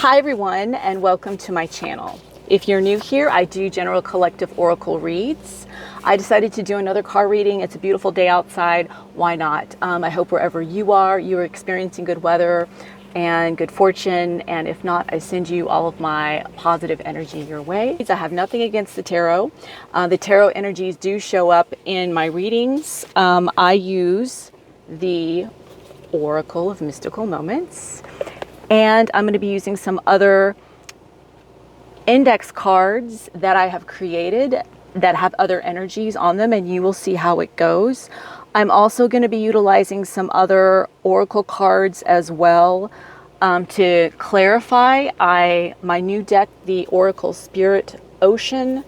Hi everyone, and welcome to my channel. If you're new here, I do general collective oracle reads. I decided to do another card reading. It's a beautiful day outside. Why not? I hope wherever you are experiencing good weather and good fortune. And if not, I send you all of my positive energy your way. I have nothing against the tarot. The tarot energies do show up in my readings. I use the Oracle of Mystical Moments. And I'm going to be using some other index cards that I have created that have other energies on them, and you will see how it goes. I'm also going to be utilizing some other oracle cards as well to clarify. My new deck, the Oracle Spirit Ocean,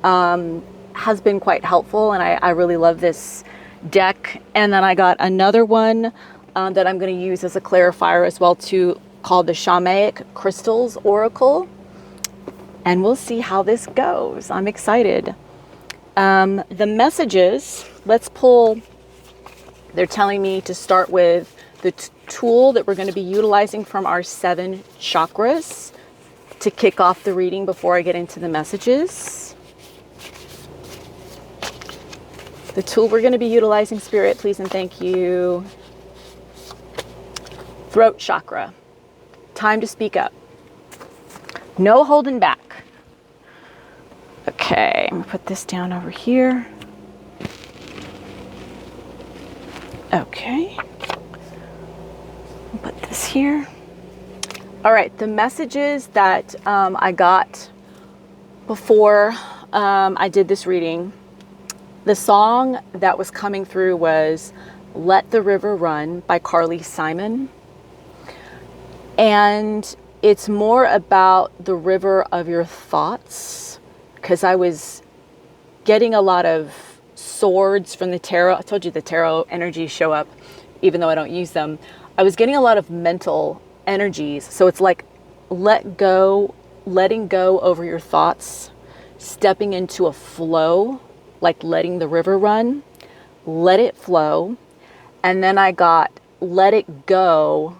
has been quite helpful, and I really love this deck. And then I got another one that I'm going to use as a clarifier as well too, called the Shamanic Crystals Oracle, and we'll see how this goes. I'm excited. The messages, let's pull. They're telling me to start with the tool that we're going to be utilizing from our 7 chakras to kick off the reading before I get into the messages. The tool we're going to be utilizing, Spirit, please and thank you. Throat chakra. Time to speak up. No holding back. Okay, I'm gonna put this down over here. Okay. I'll put this here. All right, the messages that I got before I did this reading, the song that was coming through was Let the River Run by Carly Simon. And it's more about the river of your thoughts, because I was getting a lot of swords from the tarot. I told you the tarot energies show up even though I don't use them. I was getting a lot of mental energies. So it's like letting go over your thoughts, stepping into a flow, like letting the river run, let it flow. And then I got let it go.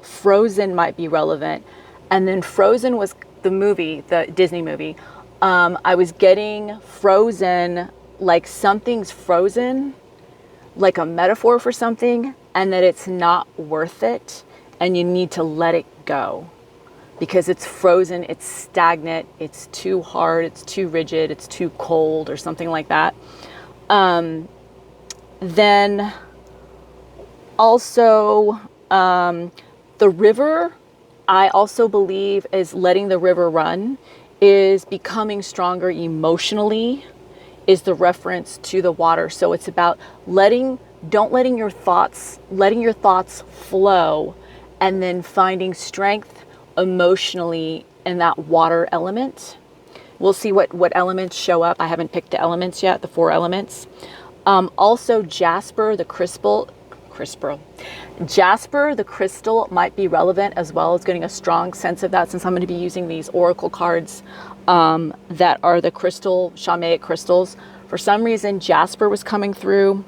Frozen might be relevant. And then Frozen was the movie, the Disney movie. I was getting frozen, like something's frozen, like a metaphor for something, and that it's not worth it, and you need to let it go because it's frozen, it's stagnant, it's too hard, it's too rigid, it's too cold, or something like that. Then also, the river, I also believe, is letting the river run, is becoming stronger emotionally, is the reference to the water. So it's about letting your thoughts flow, and then finding strength emotionally in that water element. We'll see what elements show up. I haven't picked the elements yet, the 4 elements. Also Jasper the crystal might be relevant as well, as getting a strong sense of that, since I'm going to be using these oracle cards that are the shamanic crystals. For some reason, Jasper was coming through.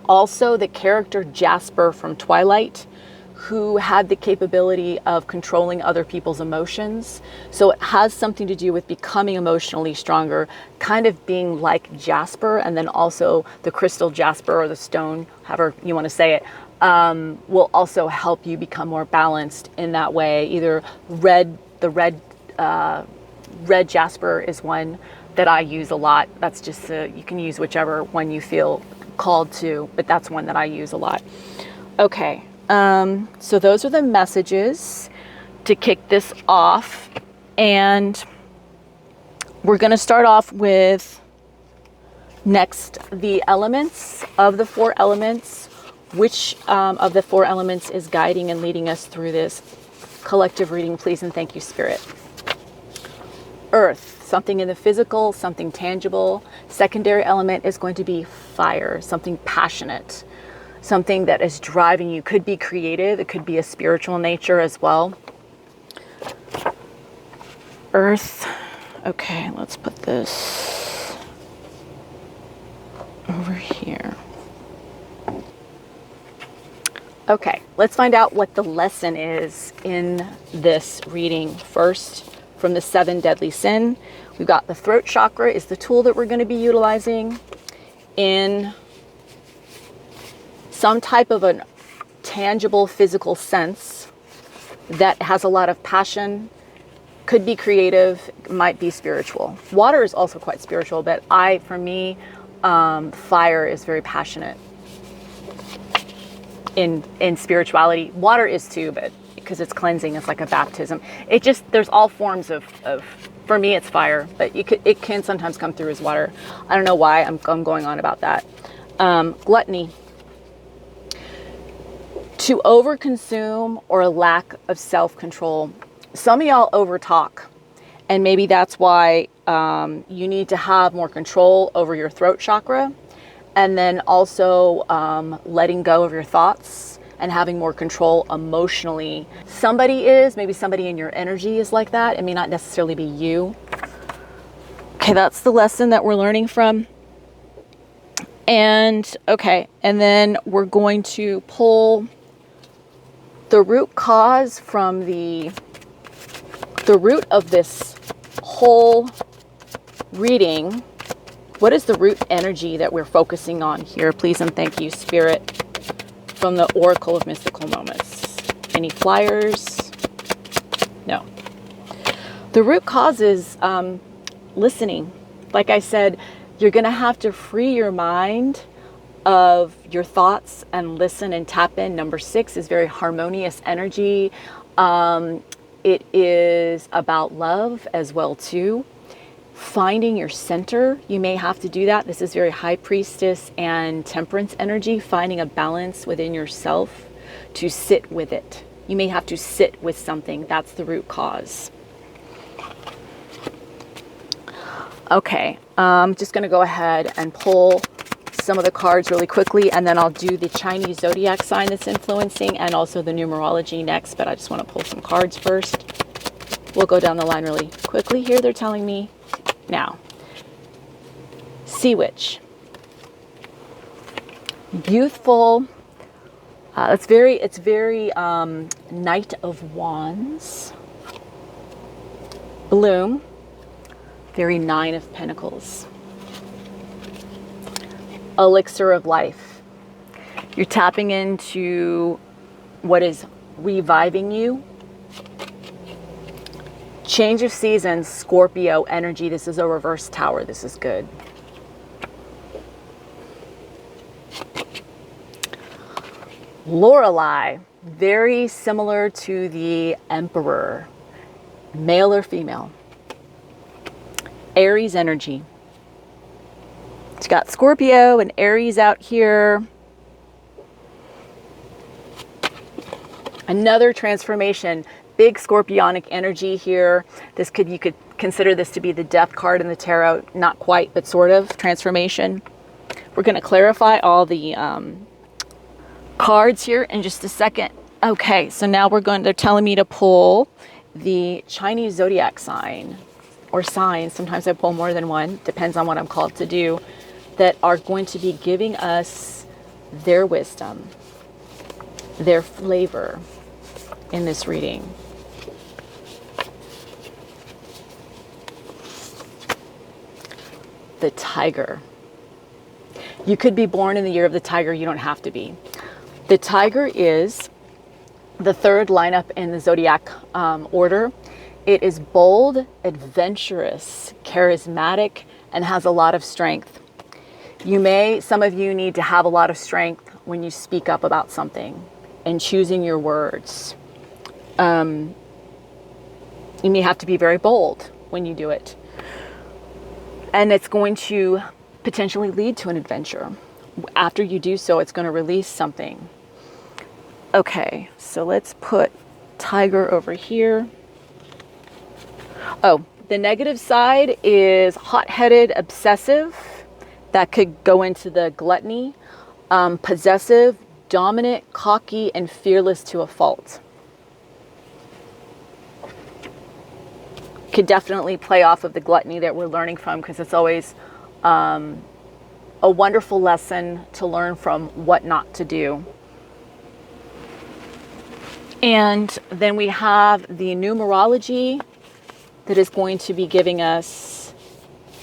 Also, the character Jasper from Twilight, who had the capability of controlling other people's emotions. So it has something to do with becoming emotionally stronger, kind of being like Jasper, and then also the crystal Jasper, or the stone, however you want to say it, will also help you become more balanced in that way. Either the red Jasper is one that I use a lot. That's just you can use whichever one you feel called to, but that's one that I use a lot. Okay. So those are the messages to kick this off, and we're going to start off with next the elements of the 4 elements. Which of the 4 elements is guiding and leading us through this collective reading, please and thank you, Spirit. Earth, something in the physical, something tangible. Secondary element is going to be fire, something passionate, something that is driving you. Could be creative, it could be a spiritual nature as well. Earth. Okay, let's put this over here. Okay, let's find out what the lesson is in this reading. First, from the 7 deadly sin, we've got the throat chakra is the tool that we're going to be utilizing in some type of a tangible physical sense that has a lot of passion, could be creative, might be spiritual. Water is also quite spiritual, but for me, fire is very passionate in spirituality. Water is too, but because it's cleansing, it's like a baptism. There's all forms of for me it's fire, but it can sometimes come through as water. I don't know why I'm going on about that. Gluttony. To overconsume or a lack of self-control. Some of y'all overtalk, and maybe that's why you need to have more control over your throat chakra, and then also letting go of your thoughts and having more control emotionally. Maybe somebody in your energy is like that. It may not necessarily be you. Okay, that's the lesson that we're learning from. And then we're going to pull the root cause from the root of this whole reading. What is the root energy that we're focusing on here? Please and thank you, Spirit, from the Oracle of Mystical Moments. Any flyers? No. The root cause is listening. Like I said, you're going to have to free your mind of your thoughts and listen and tap in. Number 6 is very harmonious energy. It is about love as well too. Finding your center, you may have to do that. This is very High Priestess and Temperance energy, finding a balance within yourself to sit with it. You may have to sit with something. That's the root cause. Okay, I'm just going to go ahead and pull some of the cards really quickly, and then I'll do the Chinese zodiac sign that's influencing and also the numerology next, but I just want to pull some cards first. We'll go down the line really quickly here. They're telling me now. Sea Witch. Youthful. It's very Knight of Wands. Bloom. Very 9 of Pentacles. Elixir of life. You're tapping into what is reviving you. Change of seasons, Scorpio energy. This is a reverse tower. This is good. Lorelei, very similar to the Emperor, male or female. Aries energy. It's got Scorpio and Aries out here. Another transformation, big scorpionic energy here. You could consider this to be the death card in the tarot. Not quite, but sort of transformation. We're going to clarify all the cards here in just a second. Okay, so now they're telling me to pull the Chinese zodiac sign or signs. Sometimes I pull more than one, depends on what I'm called to do, that are going to be giving us their wisdom, their flavor in this reading. The Tiger. You could be born in the year of the Tiger. You don't have to be. The Tiger is the 3rd lineup in the zodiac order. It is bold, adventurous, charismatic, and has a lot of strength. Some of you need to have a lot of strength when you speak up about something and choosing your words. You may have to be very bold when you do it. And it's going to potentially lead to an adventure. After you do so, it's going to release something. Okay, so let's put Tiger over here. Oh, the negative side is hot-headed, obsessive. That could go into the gluttony. Possessive, dominant, cocky, and fearless to a fault. Could definitely play off of the gluttony that we're learning from, because it's always a wonderful lesson to learn from what not to do. And then we have the numerology that is going to be giving us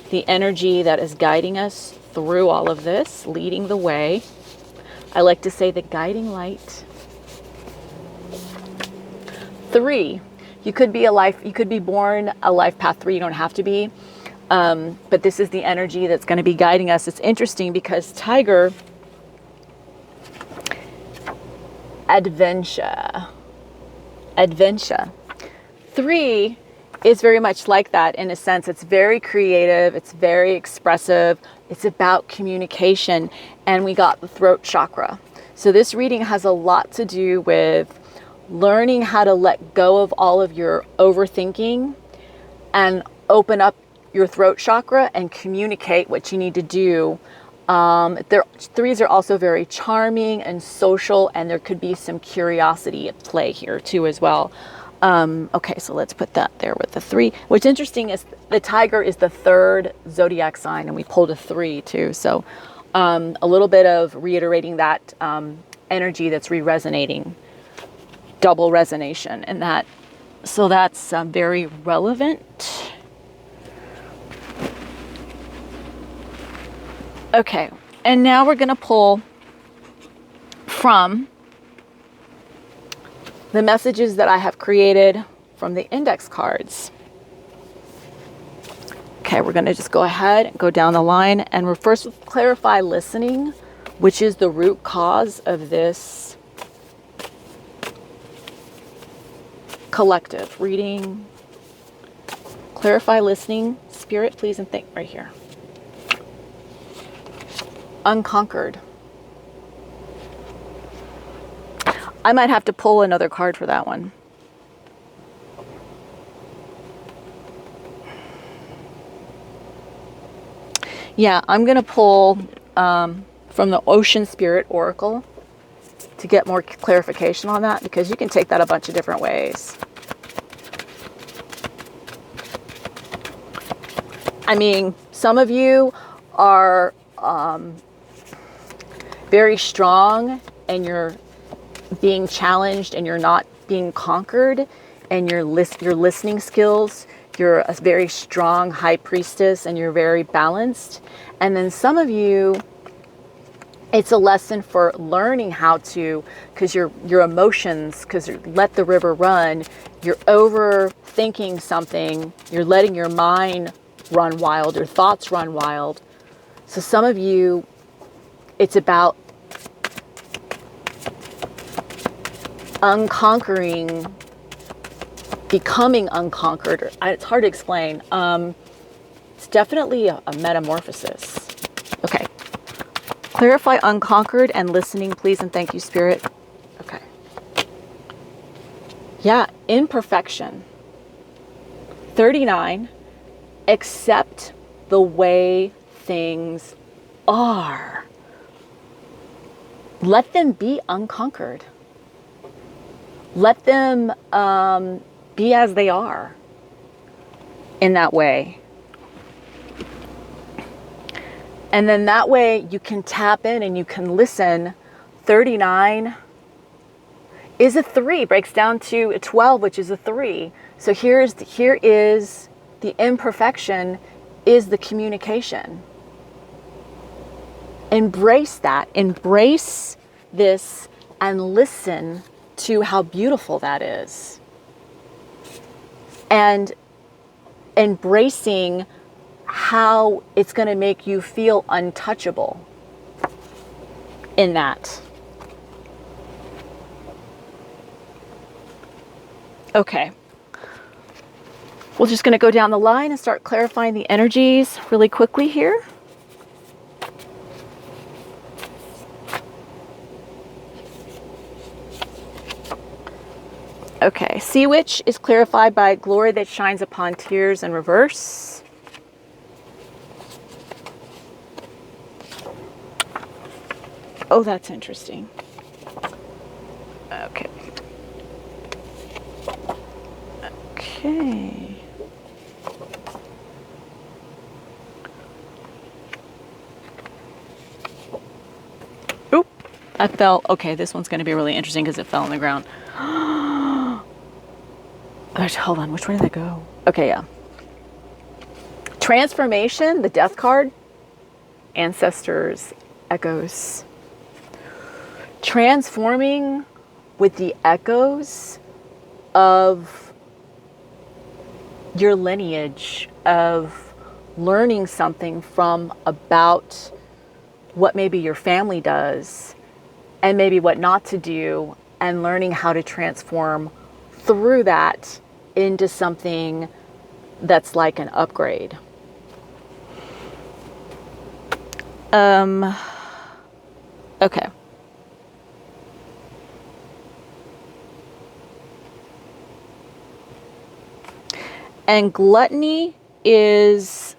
the energy that is guiding us through all of this, leading the way. I like to say the guiding light. 3, you could be born a life path 3, you don't have to be. But this is the energy that's going to be guiding us. It's interesting because Tiger, adventure. 3 is very much like that in a sense. It's very creative. It's very expressive. It's about communication. And we got the throat chakra. So this reading has a lot to do with learning how to let go of all of your overthinking and open up your throat chakra and communicate what you need to do. 3s are also very charming and social, and there could be some curiosity at play here too as well. Okay, so let's put that there with the 3. What's interesting is the Tiger is the 3rd zodiac sign, and we pulled a 3 too. So a little bit of reiterating that energy that's re-resonating, double resonation in that. So that's very relevant. Okay, and now we're going to pull from the messages that I have created from the index cards. Okay, we're going to just go ahead and go down the line, and we're first with clarify listening, which is the root cause of this collective reading. Clarify listening, Spirit, please, and think right here. Unconquered. I might have to pull another card for that one. Yeah, I'm going to pull from the Ocean Spirit Oracle to get more clarification on that, because you can take that a bunch of different ways. I mean, some of you are very strong and you're being challenged and you're not being conquered, and your listening skills, you're a very strong high priestess and you're very balanced. And then some of you, it's a lesson for learning how to, because your emotions, because let the river run, you're overthinking something, you're letting your mind run wild, your thoughts run wild. So some of you, it's about unconquering, becoming unconquered. It's hard to explain. It's definitely a metamorphosis. Okay. Clarify unconquered and listening, please, and thank you, Spirit. Okay. Yeah, imperfection. 39, accept the way things are. Let them be unconquered. Let them be as they are in that way. And then that way you can tap in and you can listen. 39 is a 3, breaks down to a 12, which is a 3. So here is the imperfection is the communication. Embrace that. Embrace this and listen to how beautiful that is. And embracing how it's going to make you feel untouchable in that. Okay. We're just going to go down the line and start clarifying the energies really quickly here. Okay, Sea Witch is clarified by glory that shines upon tears in reverse. Oh, that's interesting. Okay. Okay. Oop, I fell. Okay, this one's going to be really interesting because it fell on the ground. Hold on, which one did that go? Okay, yeah. Transformation, the death card, ancestors, echoes. Transforming with the echoes of your lineage, of learning something from about what maybe your family does and maybe what not to do, and learning how to transform through that into something that's like an upgrade. Okay. And gluttony is,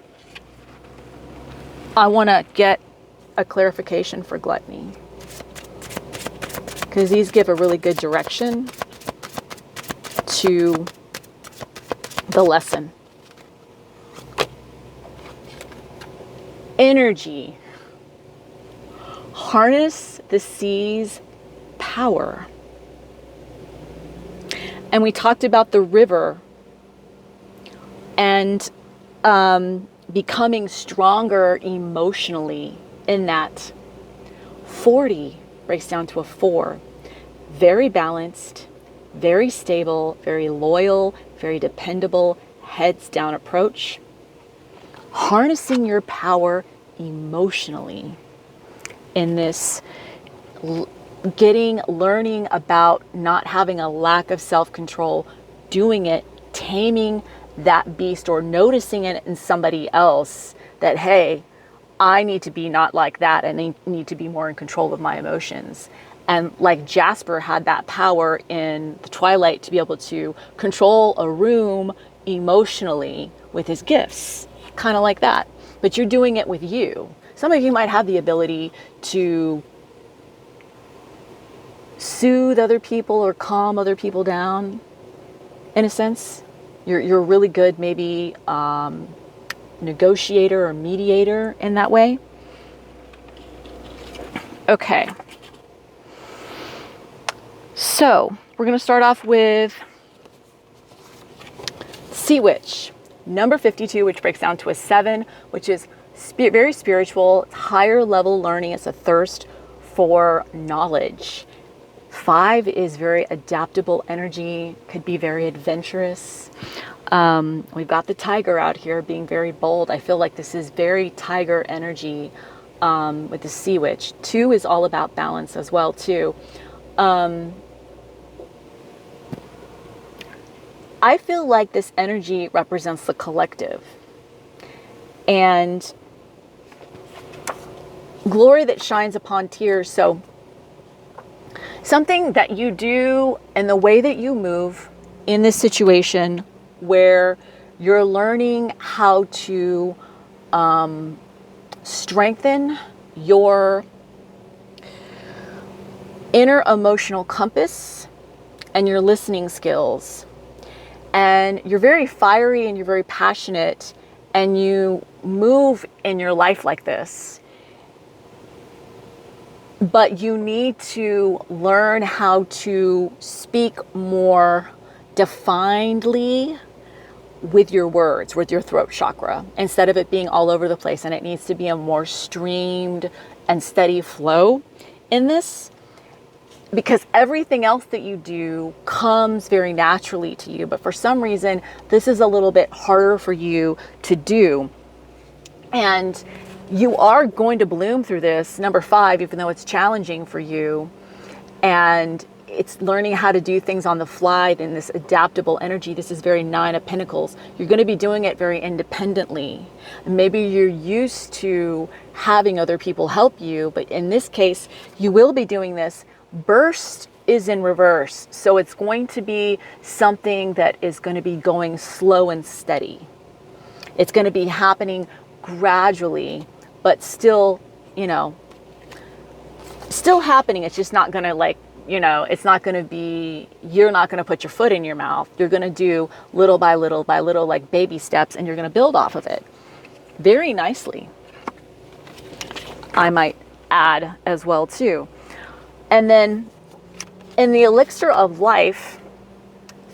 I want to get a clarification for gluttony, because these give a really good direction to the lesson. Energy. Harness the sea's power. And we talked about the river and becoming stronger emotionally in that. 40 breaks down to a 4. Very balanced, very stable, very loyal, very dependable, heads down approach. Harnessing your power emotionally in this, learning about not having a lack of self-control, doing it, taming that beast, or noticing it in somebody else that, hey, I need to be not like that, and I need to be more in control of my emotions. And like Jasper had that power in the Twilight to be able to control a room emotionally with his gifts, kind of like that. But you're doing it with you. Some of you might have the ability to soothe other people or calm other people down, in a sense. You're a really good, maybe, negotiator or mediator in that way. Okay. So we're going to start off with Sea Witch, number 52, which breaks down to a 7, which is very spiritual, higher level learning. It's a thirst for knowledge. 5 is very adaptable energy, could be very adventurous. We've got the tiger out here being very bold. I feel like this is very tiger energy with the Sea Witch. 2 is all about balance as well, too. I feel like this energy represents the collective. And glory that shines upon tears. So something that you do and the way that you move in this situation where you're learning how to strengthen your inner emotional compass and your listening skills. And you're very fiery and you're very passionate, and you move in your life like this. But you need to learn how to speak more definedly with your words, with your throat chakra, instead of it being all over the place. And it needs to be a more streamed and steady flow in this, because everything else that you do comes very naturally to you. But for some reason, this is a little bit harder for you to do. And you are going to bloom through this, number 5, even though it's challenging for you. And it's learning how to do things on the fly in this adaptable energy. This is very 9 of Pentacles. You're going to be doing it very independently. Maybe you're used to having other people help you, but in this case, you will be doing this. Burst is in reverse. So it's going to be something that is going to be going slow and steady. It's going to be happening gradually, but still, still happening. It's just not going to it's not going to be, you're not going to put your foot in your mouth. You're going to do little by little by little, like baby steps, and you're going to build off of it very nicely. I might add as well too. And then in the elixir of life,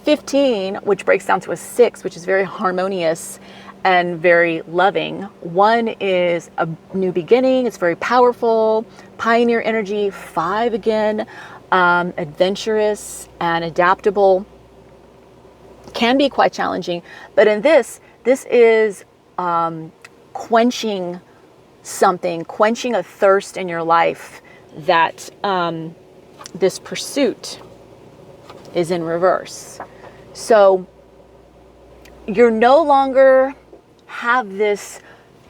15, which breaks down to a 6, which is very harmonious and very loving. 1 is a new beginning. It's very powerful, pioneer energy. 5 again, adventurous and adaptable. Can be quite challenging, but in this is quenching something, quenching a thirst in your life that this pursuit is in reverse. So you're no longer have this,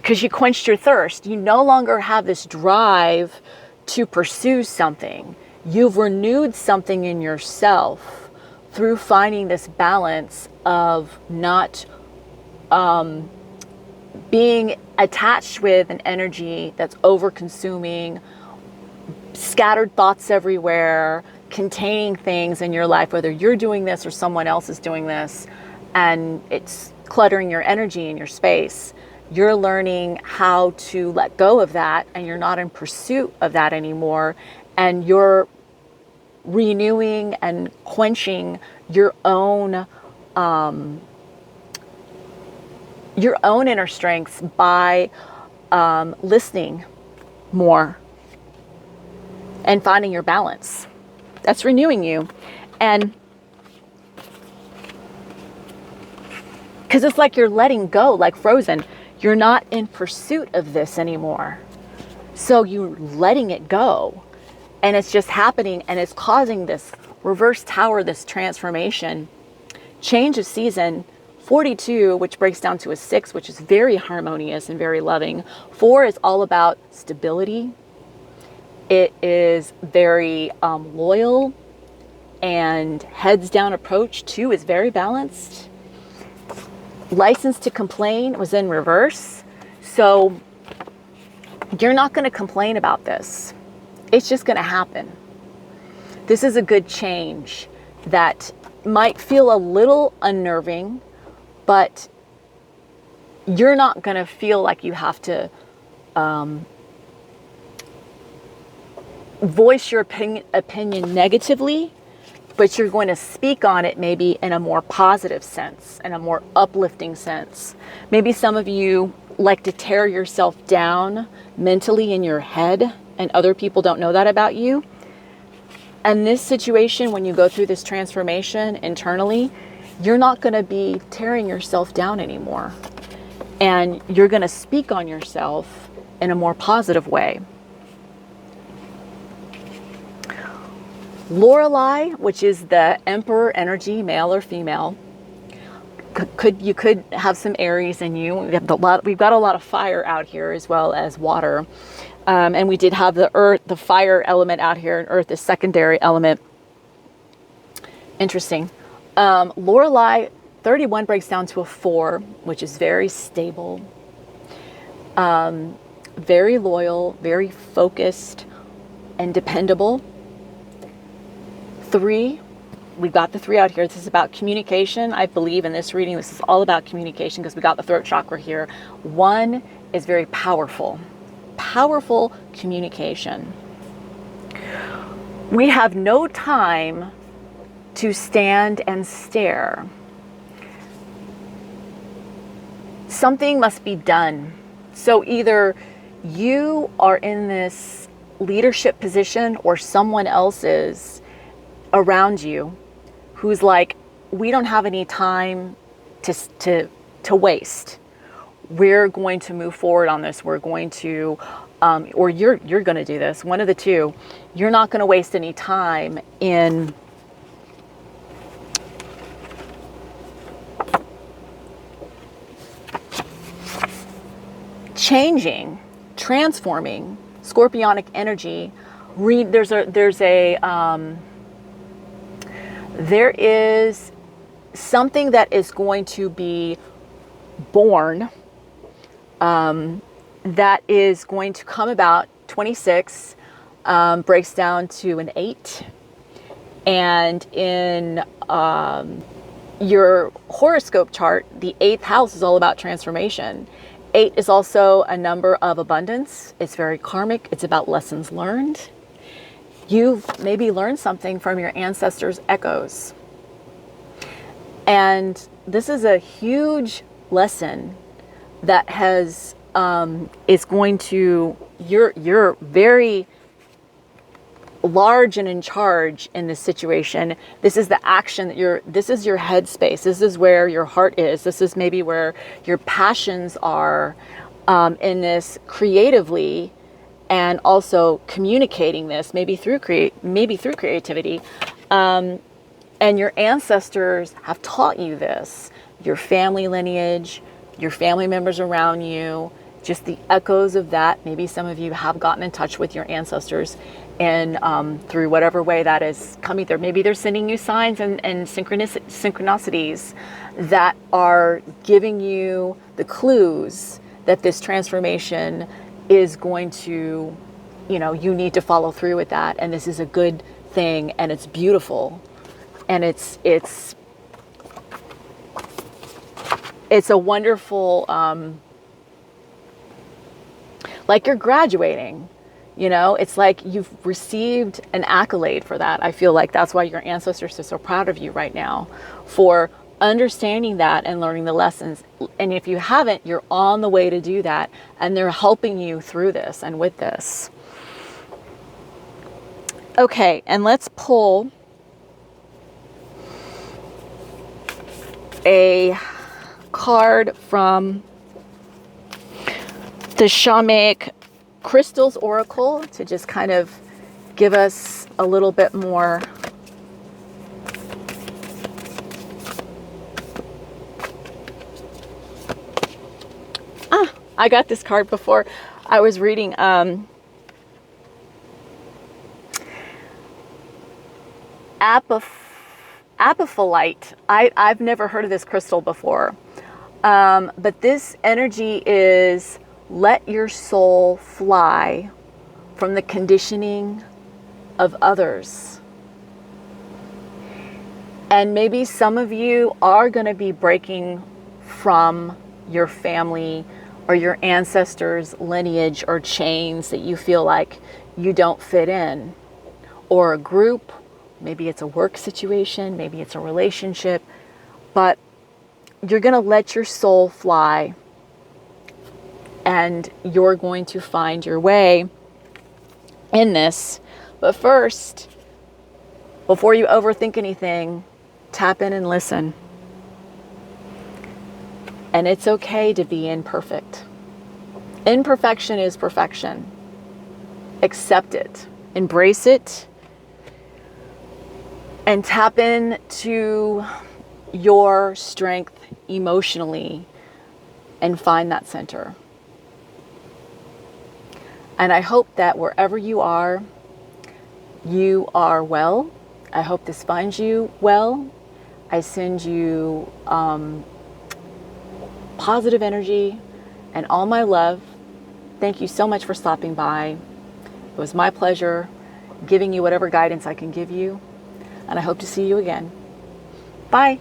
because you quenched your thirst, you no longer have this drive to pursue something. You've renewed something in yourself through finding this balance of not being attached with an energy that's over-consuming, scattered thoughts everywhere, containing things in your life, whether you're doing this or someone else is doing this, and it's cluttering your energy in your space. You're learning how to let go of that, and you're not in pursuit of that anymore, and you're renewing and quenching your own inner strengths by listening more and finding your balance. That's renewing you. And because it's like you're letting go, like Frozen. You're not in pursuit of this anymore. So you're letting it go. And it's just happening, and it's causing this reverse tower, this transformation. Change of season. 42, which breaks down to a 6, which is very harmonious and very loving. 4 is all about stability. It is very loyal and heads down approach. 2 is very balanced. License to complain was in reverse. So you're not going to complain about this. It's just going to happen. This is a good change that might feel a little unnerving, but you're not going to feel like you have to voice your opinion negatively, but you're going to speak on it maybe in a more positive sense, in a more uplifting sense. Maybe some of you like to tear yourself down mentally in your head, and other people don't know that about you. And this situation, when you go through this transformation internally, you're not going to be tearing yourself down anymore. And you're going to speak on yourself in a more positive way. Lorelei, which is the Emperor energy, male or female, you could have some Aries in you. We've got a lot of fire out here as well as water. And we did have the earth, the fire element out here, and earth is secondary element. Interesting. Lorelei, 31 breaks down to a 4, which is very stable, very loyal, very focused, and dependable. 3, we've got the 3 out here. This is about communication. I believe in this reading, this is all about communication because we got the throat chakra here. 1 is very powerful. Powerful communication. We have no time to stand and stare. Something must be done. So either you are in this leadership position or someone else is around you who's like, we don't have any time to waste. We're going to move forward on this. We're going to, or you're going to do this. One of the two. You're not going to waste any time in changing, transforming scorpionic energy. There is something that is going to be born that is going to come about. 26 breaks down to an 8, and in your horoscope chart, the 8th house is all about transformation. 8 is also a number of abundance. It's very karmic. It's about lessons learned. You've maybe learned something from your ancestors' echoes. And this is a huge lesson that has is going to, you're very large and in charge in this situation. This is the action that this is your headspace. This is where your heart is. This is maybe where your passions are in this creatively, and also communicating this maybe through creativity. And your ancestors have taught you this, your family lineage, your family members around you, just the echoes of that. Maybe some of you have gotten in touch with your ancestors, and through whatever way that is coming through. Maybe they're sending you signs and synchronicities that are giving you the clues that this transformation is going to, you need to follow through with that. And this is a good thing, and it's beautiful. And it's a wonderful, like you're graduating, it's like you've received an accolade for that. I feel like that's why your ancestors are so proud of you right now, for understanding that and learning the lessons. And if you haven't, you're on the way to do that, and they're helping you through this and with this. Okay, and let's pull a card from the Shamanic Crystals Oracle to just kind of give us a little bit more I got this card before. I was reading Apophyllite. I've never heard of this crystal before. But this energy is let your soul fly from the conditioning of others. And maybe some of you are going to be breaking from your family or your ancestors' lineage or chains that you feel like you don't fit in, or a group. Maybe it's a work situation, maybe it's a relationship, but you're going to let your soul fly, and you're going to find your way in this. But first, before you overthink anything, tap in and listen. And it's okay to be imperfect. Imperfection is perfection. Accept it, embrace it, and tap into your strength emotionally and find that center. And I hope that wherever you are well. I hope this finds you well. I send you positive energy and all my love. Thank you so much for stopping by. It was my pleasure giving you whatever guidance I can give you, and I hope to see you again. Bye.